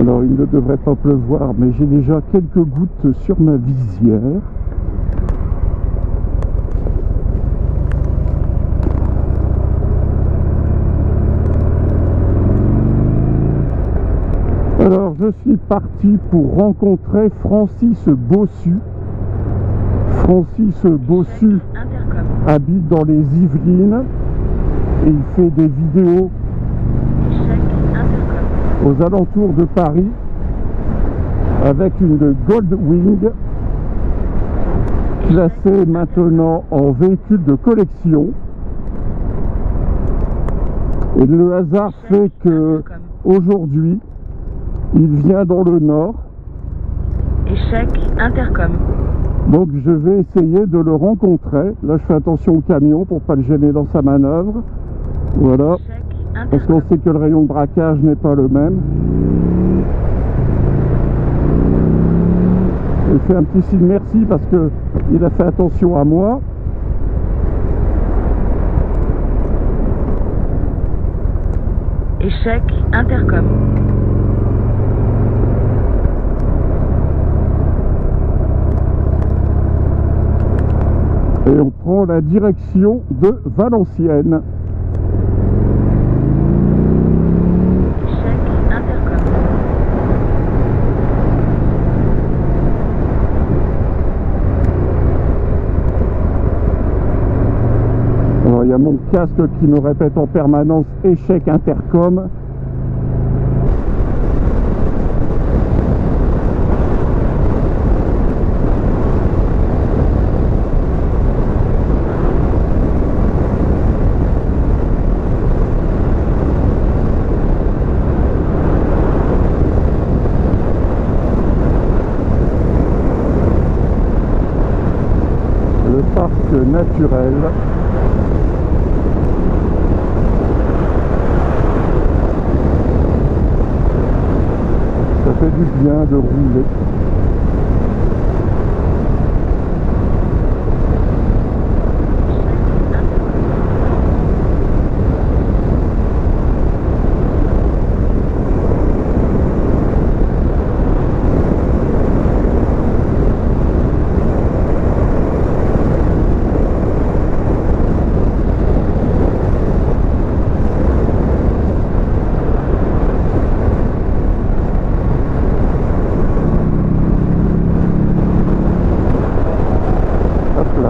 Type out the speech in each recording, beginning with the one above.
Alors il ne devrait pas pleuvoir, mais j'ai déjà quelques gouttes sur ma visière. Alors je suis parti pour rencontrer Francis Bossu. Francis Bossu habite dans les Yvelines et il fait des vidéos aux alentours de Paris avec une Goldwing classée maintenant en véhicule de collection. Et le hasard fait que aujourd'hui il vient dans le Nord. Échec intercom. Donc je vais essayer de le rencontrer. Là je fais attention au camion pour pas le gêner dans sa manœuvre. Voilà. Parce qu'on sait que le rayon de braquage n'est pas le même. Je fais un petit signe merci parce que il a fait attention à moi. Échec intercom. Et on prend la direction de Valenciennes. Échec intercom. Alors il y a mon casque qui me répète en permanence échec intercom. Le parc naturel. Ça fait du bien de rouler. Hop là.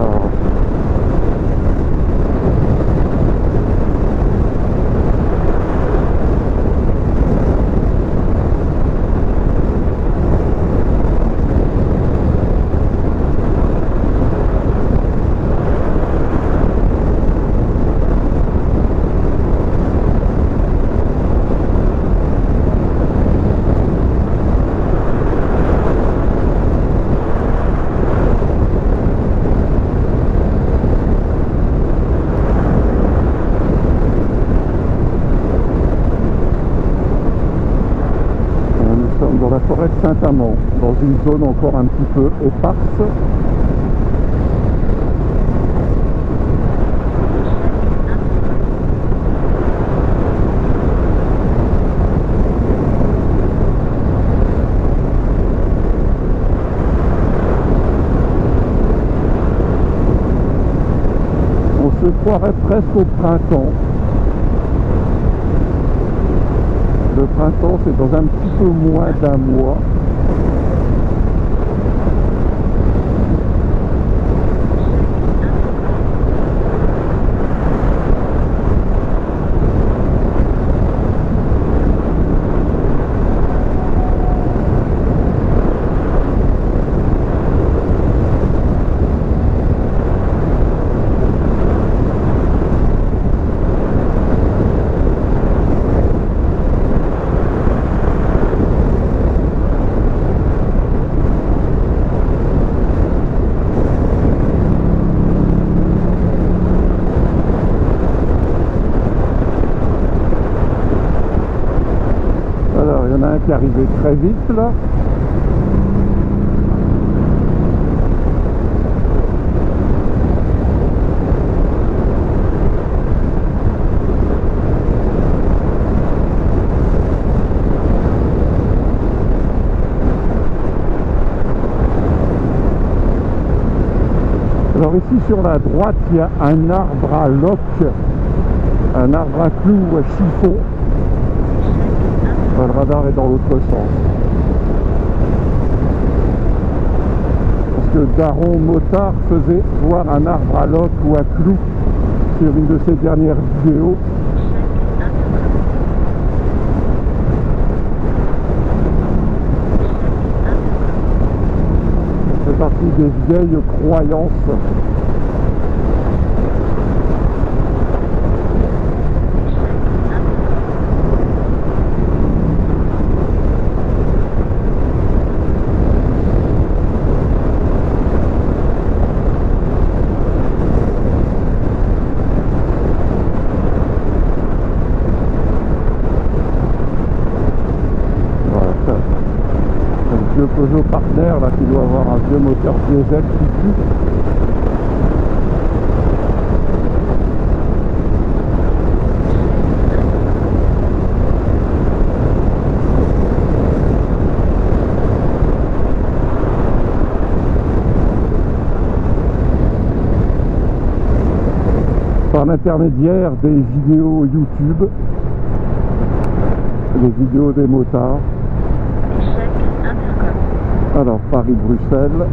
Nous sommes dans la forêt de Saint-Amand, dans une zone encore un petit peu éparse. On se croirait presque au printemps. Le printemps, c'est dans un petit peu moins d'un mois. Alors, il y en a un qui est arrivé très vite là. puis sur la droite, il y a un arbre à loc, un arbre à clous ou à chiffon. Le radar est dans l'autre sens. Parce que Daron Motard faisait voir un arbre à loc ou à clous sur une de ses dernières vidéos. C'est partie des vieilles croyances. Le Peugeot Partner là qui doit avoir un vieux moteur diesel qui pue. Par l'intermédiaire des vidéos YouTube, les vidéos des motards. Alors, Paris-Bruxelles.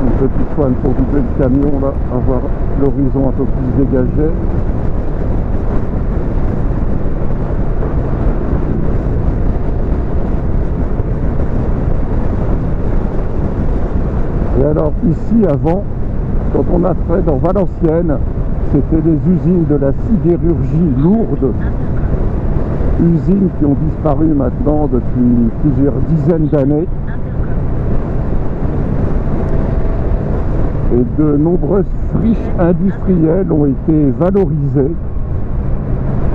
Une petite pointe pour doubler le camion, là, avoir l'horizon un peu plus dégagé. Et alors, ici, avant, quand on entrait dans Valenciennes, c'était des usines de la sidérurgie lourde, usines qui ont disparu maintenant depuis plusieurs dizaines d'années. Et de nombreuses friches industrielles ont été valorisées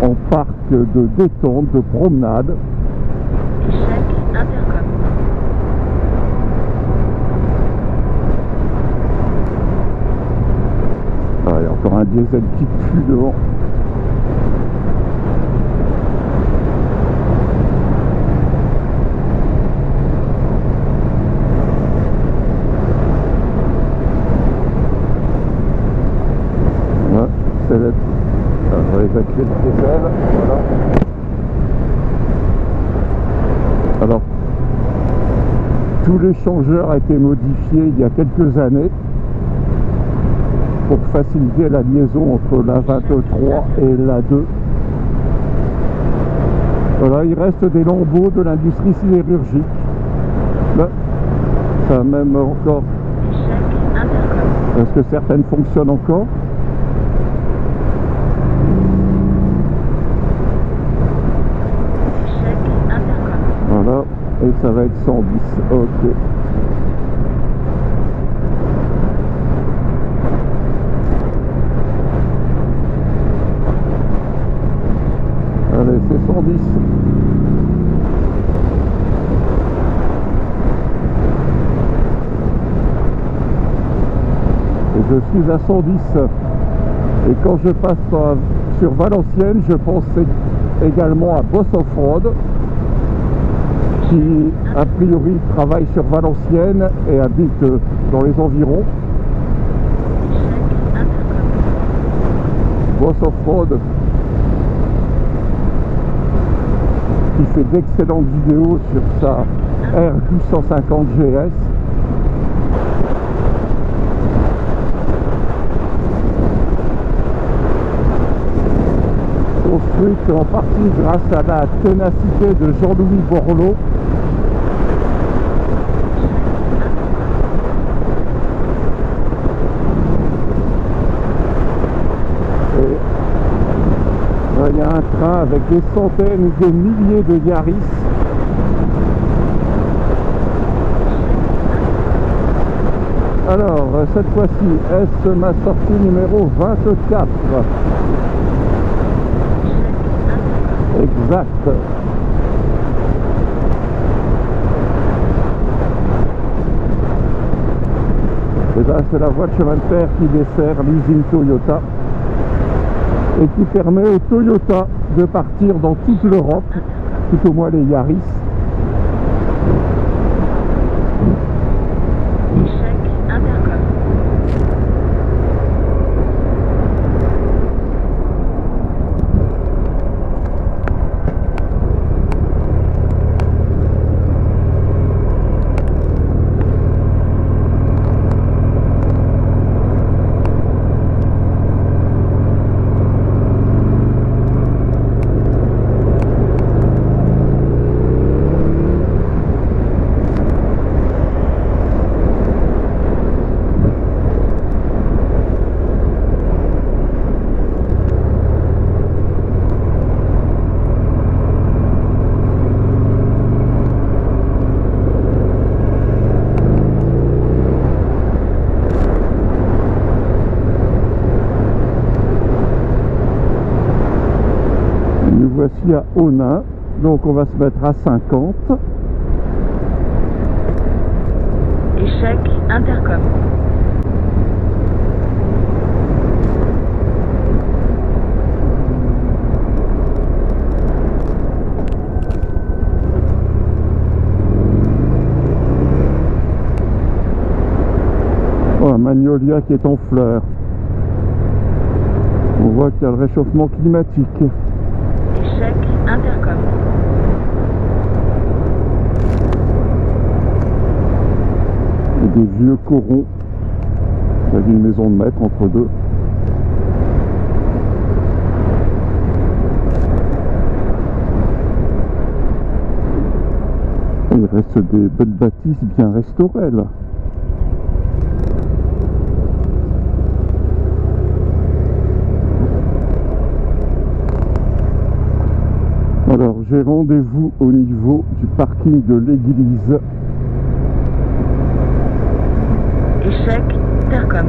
en parcs de détente, de promenade. Il y a encore un diesel qui pue devant. Ouais, c'est le... On va évacuer le diesel. Voilà. Alors, tout l'échangeur a été modifié il y a quelques années pour faciliter la liaison entre la 23 et la 2. Voilà, il reste des lambeaux de l'industrie sidérurgique. Là, ça a même encore... Est-ce que certaines fonctionnent encore? Voilà, et ça va être 110. Ok. Allez, c'est 110. Et je suis à 110. Et quand je passe sur Valenciennes, je pense également à Boss Off-Road, qui a priori travaille sur Valenciennes et habite dans les environs. Boss Off-Road qui fait d'excellentes vidéos sur sa R1250 GS. Construite en partie grâce à la ténacité de Jean-Louis Borloo. Il y a un train avec des centaines ou des milliers de Yaris. Alors, cette fois-ci, est-ce ma sortie numéro 24? Exact. Et là, c'est la voie de chemin de fer qui dessert l'usine Toyota et qui permet aux Toyota de partir dans toute l'Europe tout au moins les Yaris. Échec intercom. Nous voici à Onin, donc on va se mettre à 50. Échec intercom. Oh, un magnolia qui est en fleurs. On voit qu'il y a le réchauffement climatique. Échec intercom. Et des vieux corons. Il y a une maison de maître entre deux. Et il reste des belles bâtisses bien restaurées là. Alors j'ai rendez-vous au niveau du parking de l'église. Échec intercom.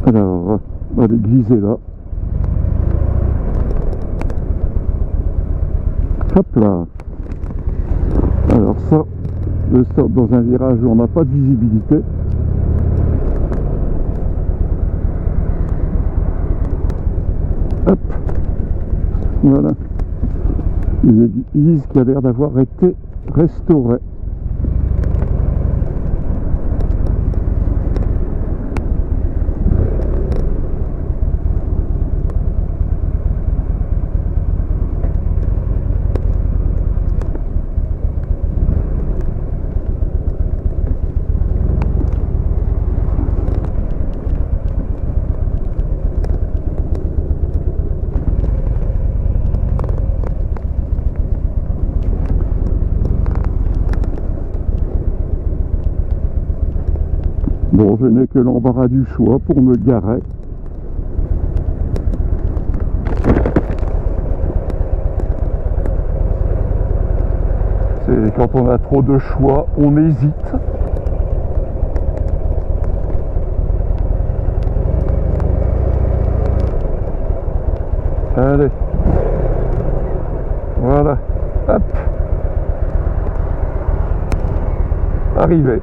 Alors, l'église est là. Hop là. Alors ça, je sors dans un virage où on n'a pas de visibilité. Hop. Voilà. Une église qui a l'air d'avoir été restaurée. Bon, je n'ai que l'embarras du choix pour me garer. C'est quand on a trop de choix, on hésite. Allez. Voilà. Hop. Arrivé.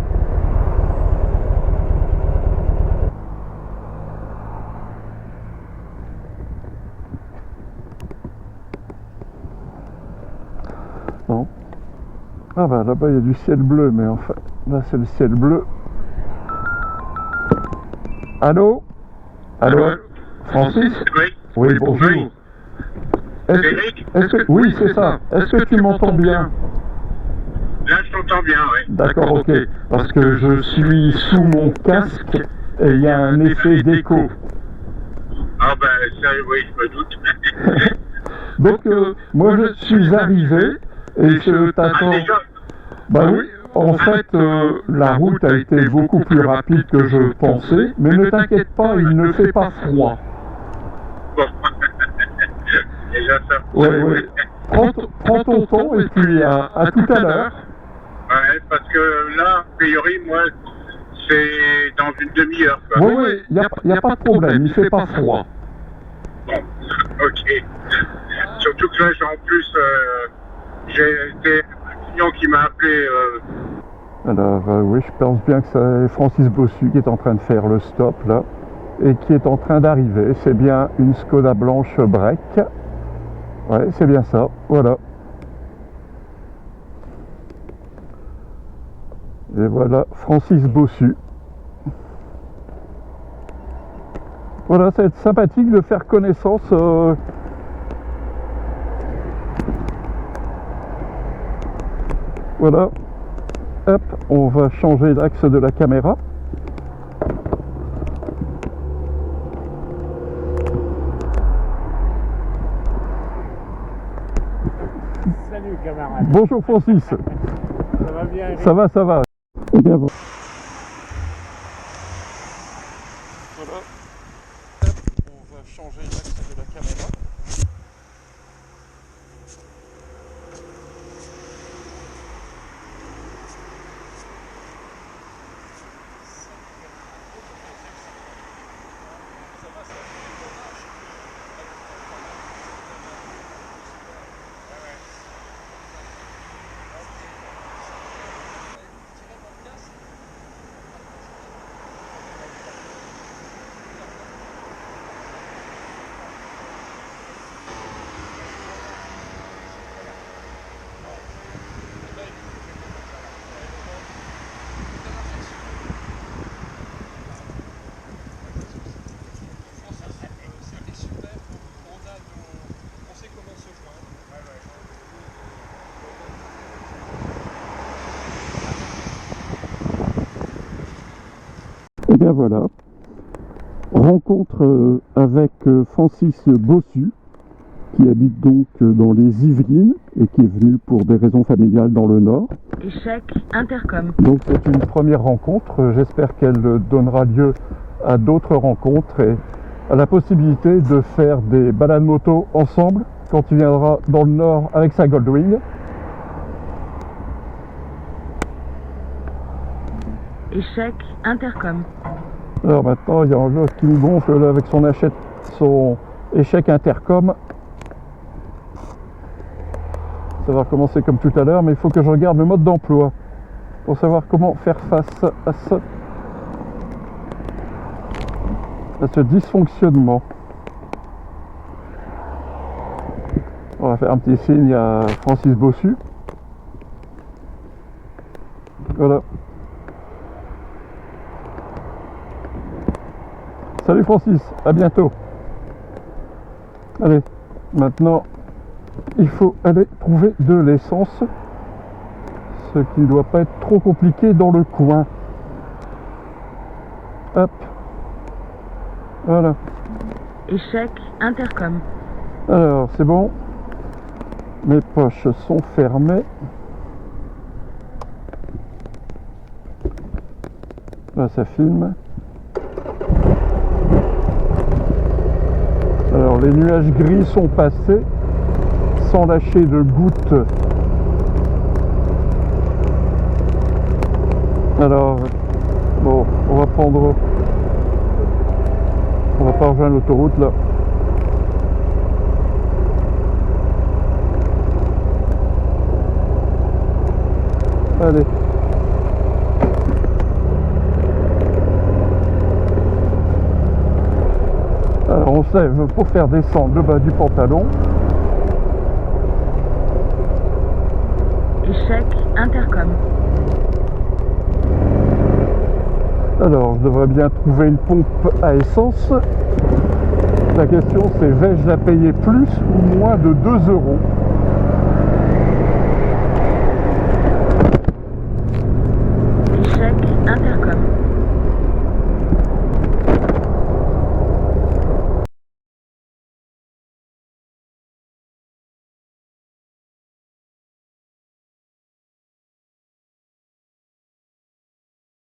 Bon. Ah bah là-bas il y a du ciel bleu, mais enfin, là c'est le ciel bleu. Allô? Allô? Francis? Oui. Oui, bonjour. Oui. Eric? Oui, c'est ça. Est-ce que tu m'entends bien? Là, je t'entends bien, oui. D'accord, ok. Parce que je suis sous mon casque et il y a un effet d'écho. Ah ben, ça, oui, je me doute. Donc, moi je suis arrivé et je Ah, t'attends. déjà? Bah oui, en fait, la route a été beaucoup plus rapide que je pensais, mais ne t'inquiète pas, il ne fait pas froid. Bon. Déjà ça. Ouais. Prends ton temps et puis à tout à l'heure. Ouais, parce que là, a priori, moi, c'est dans une demi-heure, quoi. Oui, il n'y a pas de problème, il fait pas froid. Bon, ok. Surtout que là, en plus, j'ai été un client qui m'a appelé Alors oui, je pense bien que c'est Francis Bossu qui est en train de faire le stop là et qui est en train d'arriver. C'est bien une Skoda blanche break. Ouais, c'est bien ça, voilà. Et voilà Francis Bossu. Voilà, ça va être sympathique de faire connaissance. Voilà. Hop, on va changer l'axe de la caméra. Salut camarade. Bonjour Francis. Ça va bien Eric? Ça va, ça va. Eh bien, voilà. Hop, on va changer l'axe de la caméra. Et bien voilà, rencontre avec Francis Bossu, qui habite donc dans les Yvelines et qui est venu pour des raisons familiales dans le Nord. Échec, intercom. Donc c'est une première rencontre, j'espère qu'elle donnera lieu à d'autres rencontres et à la possibilité de faire des balades moto ensemble quand il viendra dans le Nord avec sa Goldwing. Échec, intercom. Alors maintenant, il y a un l'autre qui me gonfle là, avec son échec intercom. Ça va recommencer comme tout à l'heure, mais il faut que je regarde le mode d'emploi pour savoir comment faire face à ce dysfonctionnement. On va faire un petit signe à Francis Bossu. Voilà. Salut Francis, à bientôt. Allez, maintenant il faut aller trouver de l'essence, ce qui ne doit pas être trop compliqué dans le coin. Hop, voilà. Échec, intercom. Alors c'est bon, mes poches sont fermées. Là ça filme. Alors les nuages gris sont passés sans lâcher de gouttes. Alors bon, on va pas rejoindre l'autoroute là. Allez. Alors on sève pour faire descendre le bas du pantalon. Échec, intercom. Alors je devrais bien trouver une pompe à essence. La question c'est, vais-je la payer plus ou moins de 2 €?